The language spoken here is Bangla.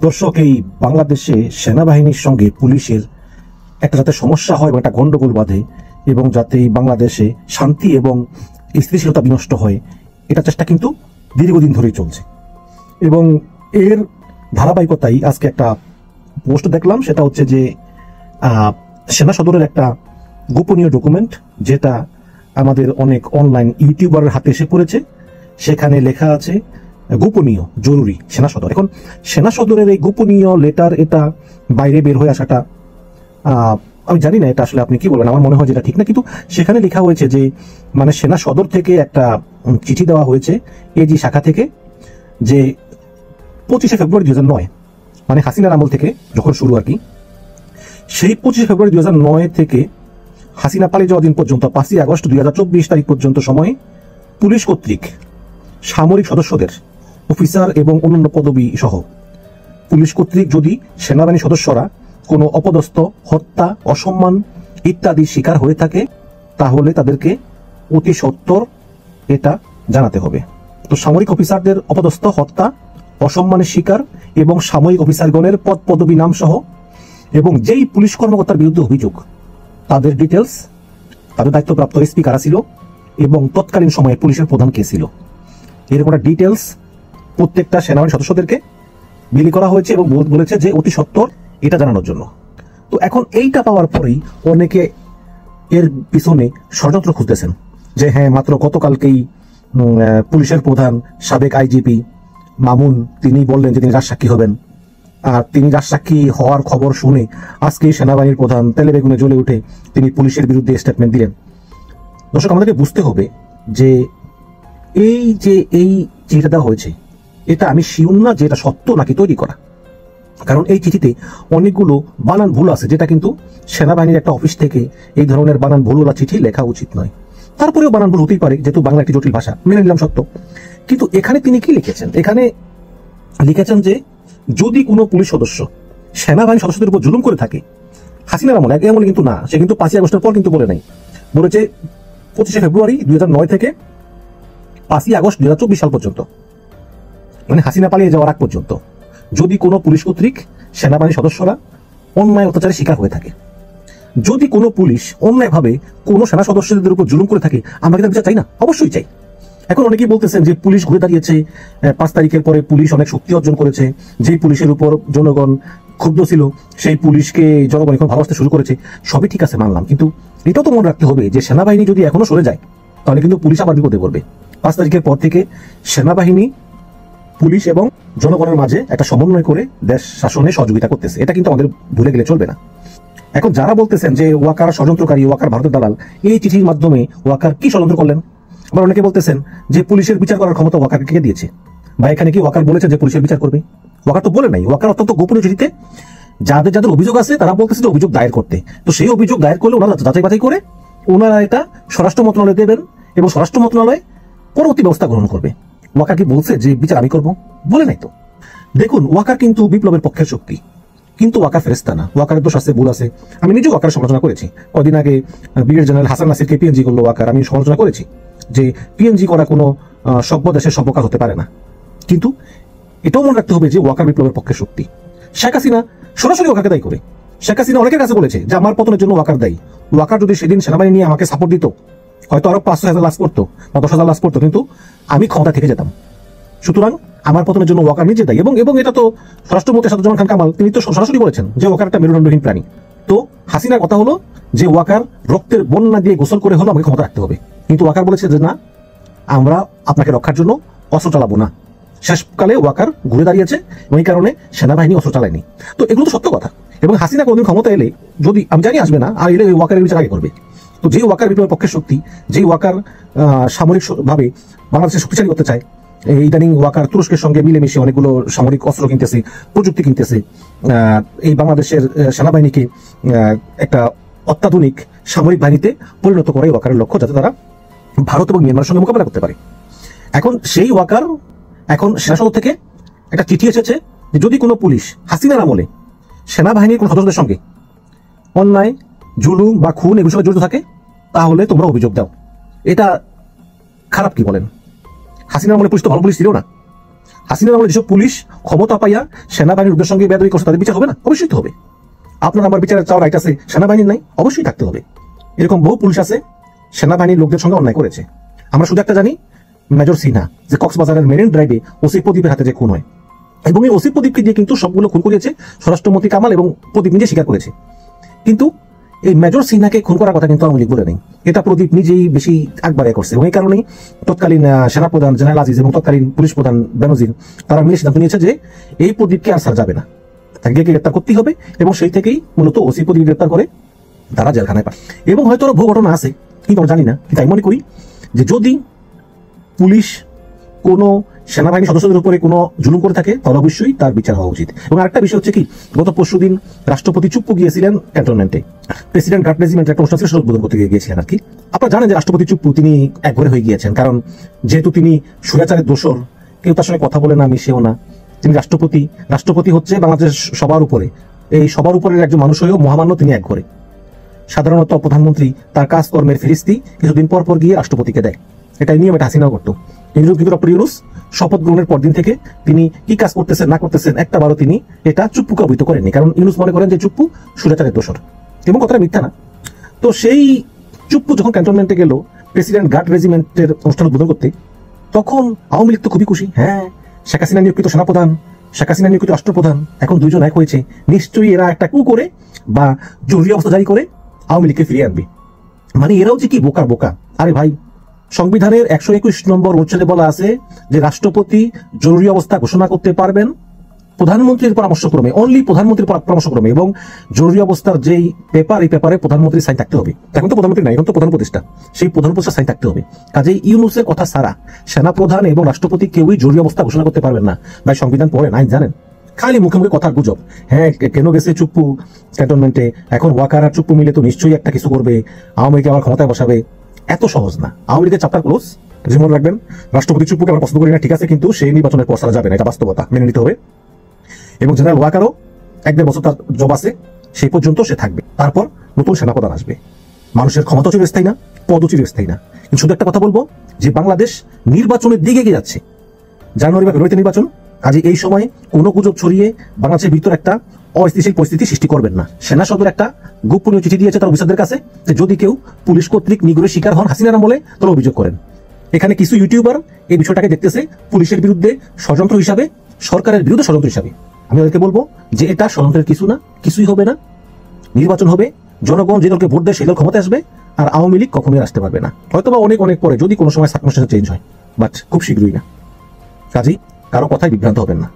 দর্শক, এই বাংলাদেশে সেনাবাহিনীর সঙ্গে পুলিশের একটা যাতে সমস্যা হয় বা একটা গন্ডগোল বাঁধে এবং যাতে এই বাংলাদেশে শান্তি এবং স্থিতিশীলতা বিনষ্ট হয়, এটা চেষ্টা কিন্তু দীর্ঘদিন ধরেই চলছে। এবং এর ধারাবাহিকতাই আজকে একটা পোস্ট দেখলাম, সেটা হচ্ছে যে সেনা সদরের একটা গোপনীয় ডকুমেন্ট, যেটা আমাদের অনেক অনলাইন ইউটিউবারের হাতে এসে পড়েছে। সেখানে লেখা আছে গোপনীয়, জরুরি সেনা সদর। এখন সেনা সদরের এই গোপনীয় লেটার, এটা বাইরে বের হয়ে আসাটা আমি জানি না এটা আসলে আপনি কি বলবেন, আমার মনে হয় যেটা ঠিক না, কিন্তু সেখানে লেখা হয়েছে যে মানে সেনা সদর থেকে একটা চিঠি দেওয়া হয়েছে এজি শাখা থেকে, যে 25শে ফেব্রুয়ারি 2009, মানে হাসিনার আমল থেকে যখন শুরু আর কি, সেই 25শে ফেব্রুয়ারি 2009 থেকে হাসিনা পালিয়ে যাওয়া দিন পর্যন্ত 5ই আগস্ট 2024 তারিখ পর্যন্ত সময়ে পুলিশ কর্তৃক সামরিক সদস্যদের, অফিসার এবং অন্যান্য পদবী সহ পুলিশ কর্তৃক যদি সেনাবাহিনী সদস্যরা কোনো অপদস্থ, হত্যা, অসম্মান ইত্যাদি শিকার হয়ে থাকে, তাহলে তাদেরকে অতি সত্বর এটা জানাতে হবে। তো সামরিক অফিসারদের অপদস্থ, হত্যা, অসম্মানের শিকার এবং সামরিক অফিসারগণের পদ পদবী নাম সহ এবং যেই পুলিশ কর্মকর্তার বিরুদ্ধে অভিযোগ, তাদের ডিটেলস, তাদের দায়িত্বপ্রাপ্ত এসপি কারা ছিল এবং তৎকালীন সময়ে পুলিশের প্রধান কে ছিল, এরকম একটা ডিটেলস প্রত্যেকটা সেনাবাহিনী সদস্যদেরকে বিলি করা হয়েছে এবং বলেছে যে অতি সত্বর এটা জানানোর জন্য। তো এখন এইটা পাওয়ার পরেই অনেকে এর পিছনে ষড়যন্ত্র খুঁজতেছেন যে হ্যাঁ, মাত্র গতকালকেই পুলিশের প্রধান সাবেক আইজিপি মামুন তিনি বললেন যে তিনি রাজসাক্ষী হবেন, আর তিনি রাজসাক্ষী হওয়ার খবর শুনে আজকে সেনাবাহিনীর প্রধান তেলে বেগুনে জ্বলে উঠে তিনি পুলিশের বিরুদ্ধে স্টেটমেন্ট দিলেন। দর্শক, আমাদেরকে বুঝতে হবে যে এই চিঠিটা দেওয়া হয়েছে, এটা আমি শিওর না যে এটা সত্য নাকি তৈরি করা, কারণ এই চিঠিতে অনেকগুলো বানান ভুল আছে, যেটা কিন্তু সেনাবাহিনীর একটা অফিস থেকে এই ধরনের বানান ভুলওয়ালা চিঠি লেখা উচিত নয়। তারপরেও বানান ভুল হতেই পারে, যেহেতু বাংলা একটি জটিল ভাষা, মেনে নিলাম সত্য। কিন্তু এখানে তিনি কি লিখেছেন, এখানে লিখেছেন যে যদি কোনো পুলিশ সদস্য সেনাবাহিনী সদস্যদের উপর জুলুম করে থাকে, হাসিনার আমলে, এক আমলে কিন্তু না, সে কিন্তু 5ই আগস্টের পর কিন্তু বলে নাই, বলেছে 25শে ফেব্রুয়ারি 2009 থেকে 5ই আগস্ট 2024 সাল পর্যন্ত, মানে হাসিনা পালিয়ে যাওয়ার আগ পর্যন্ত যদি কোনো পুলিশ কর্তৃক সেনাবাহিনী সদস্যরা অন্যায় অত্যাচারের শিকার হয়ে থাকে, যদি কোনো পুলিশ অন্যায়ভাবে কোনো সেনা সদস্যদের উপর জুলুম করে থাকে, আমরা কিন্তু বিচার চাই না? অবশ্যই চাই। এখন অনেকেই বলতেছেন যে পুলিশ ঘুরে দাঁড়িয়েছে, 5 তারিখের পরে পুলিশ অনেক শক্তি অর্জন করেছে, যেই পুলিশের উপর জনগণ ক্ষুব্ধ ছিল সেই পুলিশকে জনগণ এখন ভালোবাসতে শুরু করেছে। সবই ঠিক আছে, মানলাম, কিন্তু এটাও তো মনে রাখতে হবে যে সেনাবাহিনী যদি এখনো সরে যায়, তাহলে কিন্তু পুলিশ আবার বিপদে পড়বে। 5 তারিখের পর থেকে সেনাবাহিনী, পুলিশ এবং জনগণের মাঝে একটা সমন্বয় করে দেশ শাসনে সহযোগিতা করতেছে, এটা কিন্তু আমাদের ভুলে গেলে চলবে না। এখন যারা বলতেছেন যে ওয়াকার ষড়যন্ত্রকারী, ওয়াকার ভারতের দালাল, এই চিঠির মাধ্যমে ওয়াকার কি ষড়যন্ত্র করলেন? আবার অনেকে বলতেছেন যে পুলিশের বিচার করার ক্ষমতা ওয়াকারকে কে দিয়েছে, বা এখানে কি ওয়াকার বলেছেন যে পুলিশের বিচার করবে? ওয়াকার তো বলে নাই। ওয়াকার অত্যন্ত গোপনীয় চিঠিতে যাদের যাদের অভিযোগ আছে তারা বলতেছে যে অভিযোগ দায়ের করতে, তো সেই অভিযোগ দায়ের করলে ওনারা যাচাই বাছাই করে ওনারা এটা স্বরাষ্ট্র মন্ত্রণালয়ে দেবেন এবং স্বরাষ্ট্র মন্ত্রণালয় পরবর্তী ব্যবস্থা গ্রহণ করবে। ওয়াকার কি বলছে যে বিচার আমি করব? বলে নাই তো। দেখুন, ওয়াকার কিন্তু বিপ্লবের পক্ষের শক্তি, কিন্তু ওয়াকার ফেরেশতা না। ওয়াকারের দোষ আছে, ভুল আছে। আমি নিজেও ওয়াকার সমালোচনা করেছি। কদিন আগে ব্রিগেডিয়ার জেনারেল হাসান নাসিরকে পিএনজি করলো ওয়াকার, আমি সমালোচনা করেছি যে পিএনজি করা কোনো সভ্য দেশের সভ্য কাজ হতে পারে না। কিন্তু এটাও মনে রাখতে হবে যে ওয়াকার বিপ্লবের পক্ষের শক্তি। শেখ হাসিনা সরাসরি ওয়াকারকে দায়ী করে। শেখ হাসিনা অনেকের কাছে বলেছে যে আমার পতনের জন্য ওয়াকার দায়ী। ওয়াকার যদি সেদিন সেনাবাহিনী নিয়ে আমাকে সাপোর্ট দিত, হয়তো আরো 500,000 লাশ পড়তো বা 10,000 লাশ পড়তো, কিন্তু আমি ক্ষমতা থেকে যেতাম। সুতরাং আমার পতনের জন্য ওয়াকার নিজে দায়ী। এবং এটা তো স্বরাষ্ট্রমন্ত্রী আসাদুজ্জামান খান কামাল তিনি তো সরাসরি বলেছেন যে ওয়াকার একটা মেরুদণ্ডহীন প্রাণী। তো হাসিনার কথা হলো যে ওয়াকার রক্তের বন্যা দিয়ে গোসল করে হলো আমাকে ক্ষমতা রাখতে হবে, কিন্তু ওয়াকার বলেছে যে না, আমরা আপনাকে রক্ষার জন্য অস্ত্র চালাবো না। শেষকালে ওয়াকার ঘুরে দাঁড়িয়েছে, ওই কারণে সেনাবাহিনী অস্ত্র চালায়নি। তো এগুলো তো সত্য কথা। এবং হাসিনা কোনদিন ক্ষমতা এলে, যদি আমি জানি আসবে না, আর এলে ওয়াকারের বিচার আগে করবে। তো যে ওয়াকার বিপ্লবের পক্ষের শক্তি, যে ওয়াকার সামরিক ভাবে বাংলাদেশে শক্তিশালী করতে চায়, ইদানিং ওয়াকার তুরস্কের সঙ্গে মিলেমিশে অনেকগুলো সামরিক অস্ত্র কিনতেছে, প্রযুক্তি কিনতেছে, এই বাংলাদেশের সেনাবাহিনীকে একটা অত্যাধুনিক সামরিক বাহিনীতে পরিণত করে ওয়াকারের লক্ষ্য, যাতে তারা ভারত এবং মিয়ানমারের সঙ্গে মোকাবেলা করতে পারে। এখন সেই ওয়াকার, এখন সেনা সদর থেকে একটা চিঠি এসেছে যে যদি কোনো পুলিশ হাসিনার আমলে সেনাবাহিনীর কোনো সদস্যদের সঙ্গে অন্যায়, জুলুম বা খুন এগুলোর সঙ্গে জড়িত থাকে, তাহলে তোমরা অভিযোগ দাও। এটা খারাপ কি বলেন? হাসিনার আমলে পুলিশ তো ভালো পুলিশ ছিল না। হাসিনার আমলে যেসব পুলিশ ক্ষমতা পাইয়া সেনাবাহিনীর লোকদের সঙ্গে বেয়াদবি করছে তাদের বিচার হবে না? অবশ্যই তো হবে। আপনার আমার বিচারের চাওয়ার রাইট আছে, সেনাবাহিনীর নাই? অবশ্যই থাকতে হবে। এরকম বহু পুলিশ আছে সেনাবাহিনীর লোকদের সঙ্গে অন্যায় করেছে। আমরা শুধু একটা জানি, মেজর সিনহা যে কক্সবাজারের মেরিন ড্রাইভে ওসি প্রদীপের হাতে যে খুন হয়, এবং এই ওসি প্রদীপকে দিয়ে কিন্তু সবগুলো খুন করিয়েছে স্বরাষ্ট্রমন্ত্রী কামাল, এবং প্রদীপ নিজে স্বীকার করেছে। কিন্তু এই মেজর সিনহাকে খুন করার কথা কিন্তু আওয়ামী লীগ বলে নেই। এটা প্রদীপ নিজেই বেশি আকবারে করছে, এবং এই কারণেই তৎকালীন সেনাপ্রধান জেনারেল আজিজ এবং তৎকালীন পুলিশ প্রধান বেনজির তারা মিলে সিদ্ধান্ত নিয়েছে যে এই প্রদীপকে আর ছাড়া যাবে না, তাকে গ্রেপ্তার করতেই হবে, এবং সেই থেকেই মূলত ওসি প্রদীপ গ্রেপ্তার করে তারা জেলখানায় পায়। এবং হয়তো আরো বহু ঘটনা আছে, কিন্তু আমরা জানি না। কিন্তু আমি মনে করি যে যদি পুলিশ কোনো সেনাবাহিনী সদস্যদের উপরে কোনো জুলুম করে থাকে তাহলে অবশ্যই তার বিচার হওয়া উচিত। এবং আরেকটা বিষয় হচ্ছে কি, গত পরশুদিন রাষ্ট্রপতি চুপ্পু গিয়েছিলেন ক্যান্টনমেন্টে, প্রেসিডেন্ট গার্ড রেজিমেন্টের একটা অনুষ্ঠান ছিল, উদ্বোধন করতে গিয়েছিলেন আর কি। আপনারা জানেন যে রাষ্ট্রপতি চুপ্পু তিনি একঘরে হয়ে গিয়েছেন, কারণ যেহেতু তিনি স্বৈরাচারের দোসর, কেউ তার সঙ্গে কথা বলে না, মিশেও না। তিনি রাষ্ট্রপতি, রাষ্ট্রপতি হচ্ছে বাংলাদেশ সবার উপরে, এই সবার উপরের একজন মানুষ হয়েও মহামান্য তিনি একঘরে। সাধারণত প্রধানমন্ত্রী তার কাজকর্মের ফেরিস্তি কিছুদিন পর পর গিয়ে রাষ্ট্রপতিকে দেয়, এটাই নিয়ম, এটা হাসিনাও করতো। কিন্তু ডক্টর ইউনূস শপথ গ্রহণের পর দিন থেকে তিনি কি কাজ করতেছেন না করতেছেন একটা বারও তিনি এটা চুপ্পুকে অবহিত করেননি, কারণ ইউনূস মনে করেন যে চুপ্পু স্বৈরাচারের দোসর, এবং কথাটা মিথ্যা না। তো সেই চুপ্পু যখন ক্যান্টনমেন্টে গেল প্রেসিডেন্ট গার্ড রেজিমেন্টের অনুষ্ঠান উদ্বোধন করতে, তখন আওয়ামী লীগ তো খুবই খুশি। হ্যাঁ, শেখ হাসিনা নিয়োগিত সেনাপ্রধান, শেখ হাসিনা নিয়োগিত রাষ্ট্রপ্রধান, এখন দুইজন এক হয়েছে, নিশ্চয়ই এরা একটা কু করে বা জরুরি অবস্থা জারি করে আওয়ামী লীগকে ফিরিয়ে আনবে। মানে এরাও যে কি বোকার বোকা। আরে ভাই, সংবিধানের 121 নম্বর অনুচ্ছেদে বলা আছে যে রাষ্ট্রপতি জরুরি অবস্থা ঘোষণা করতে পারবেন প্রধানমন্ত্রীর পরামর্শক্রমে, অনলি প্রধানমন্ত্রীর পরামর্শক্রমে, এবং জরুরি অবস্থার যেই পেপার, এই পেপারে প্রধানমন্ত্রীর সাইন থাকতে হবে। এখন তো প্রধানমন্ত্রী নাই, এখন তো প্রধান উপদেষ্টা, সেই প্রধান উপদেষ্টার সাইন থাকতে হবে। কাজেই ইউনূসের কথা ছাড়া সেনাপ্রধান এবং রাষ্ট্রপতি কেউই জরুরি অবস্থা ঘোষণা করতে পারবেন না। ভাই সংবিধান পড়েন, আইন জানেন, খালি মুখে মুখে কথার গুজব। হ্যাঁ, কেন গেছে চুপ্পু ক্যান্টনমেন্টে, এখন ওয়াকার আর চুপ্পু মিলে তো নিশ্চয়ই একটা কিছু করবে, আওয়ামী লীগকে আবার ক্ষমতায় বসাবে। এত সহজ না। আওয়ামী লীগের চ্যাপ্টার ক্লোজ, যেমন রাখবেন রাষ্ট্রপতি চুপ্পুকে আমরা পছন্দ করি না, ঠিক আছে, কিন্তু সেই নির্বাচনের পর ছাড়া যাবে না, এটা বাস্তবতা, মেনে নিতে হবে। এবং জেনারেল ওয়াকারও 1-1.5 বছর তার জব আছে, সেই পর্যন্ত সে থাকবে, তারপর নতুন সেনাপ্রধান আসবে। মানুষের ক্ষমতা চিরস্থায়ী না, পদও চিরস্থায়ী না। কিন্তু শুধু একটা কথা বলবো যে বাংলাদেশ নির্বাচনের দিকে এগিয়ে যাচ্ছে, জানুয়ারি বা ফেব্রুয়ারিতে নির্বাচন। কাজে এই সময় কোনো গুজব ছড়িয়ে বাংলাদেশের ভিতর একটা অস্থিতিশীল পরিস্থিতি সৃষ্টি করবেন না। সেনা সদর একটা গোপনীয় চিঠি দিয়েছে তার অফিসারদের কাছে যে যদি কেউ পুলিশ কর্তৃক নিগ্রহের শিকার হন হাসিনার আমলে, তাহলে অভিযোগ করেন। এখানে কিছু ইউটিউবার এই বিষয়টাকে দেখতেছে পুলিশের বিরুদ্ধে ষড়যন্ত্র হিসাবে, সরকারের বিরুদ্ধে ষড়যন্ত্র হিসাবে। আমি ওদেরকে বলবো যে এটা ষড়যন্ত্রের কিছু না, কিছুই হবে না। নির্বাচন হবে, জনগণ যে দলকে ভোট দেয় সেই দল ক্ষমতায় আসবে, আর আওয়ামী লীগ কখনোই আসতে পারবে না। হয়তোবা অনেক অনেক পরে, যদি কোনো সময় সার্কামস্ট্যান্স চেঞ্জ হয়, বাট খুব শীঘ্রই না। কাজেই কারো কথায় বিভ্রান্ত হবেন না।